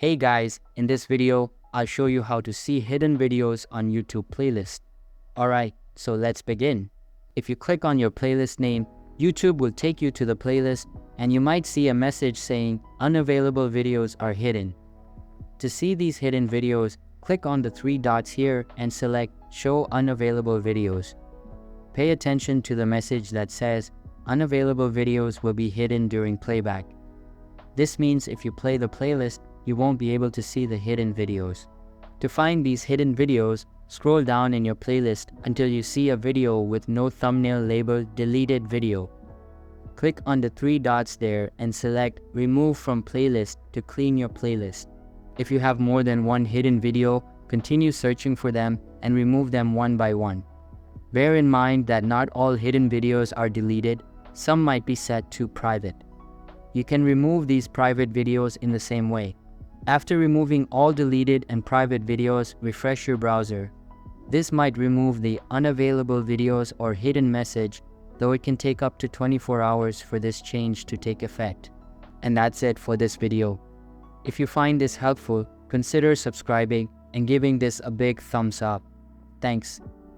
Hey guys, in this video, I'll show you how to see hidden videos on YouTube playlist. Alright, so let's begin. If you click on your playlist name, YouTube will take you to the playlist and you might see a message saying unavailable videos are hidden. To see these hidden videos, click on the three dots here and select Show Unavailable Videos. Pay attention to the message that says unavailable videos will be hidden during playback. This means if you play the playlist, you won't be able to see the hidden videos. To find these hidden videos, scroll down in your playlist until you see a video with no thumbnail labeled Deleted Video. Click on the three dots there and select Remove from Playlist to clean your playlist. If you have more than one hidden video, continue searching for them and remove them one by one. Bear in mind that not all hidden videos are deleted, some might be set to private. You can remove these private videos in the same way. After removing all deleted and private videos, refresh your browser. This might remove the unavailable videos or hidden message, though it can take up to 24 hours for this change to take effect. And that's it for this video. If you find this helpful, consider subscribing and giving this a big thumbs up. Thanks.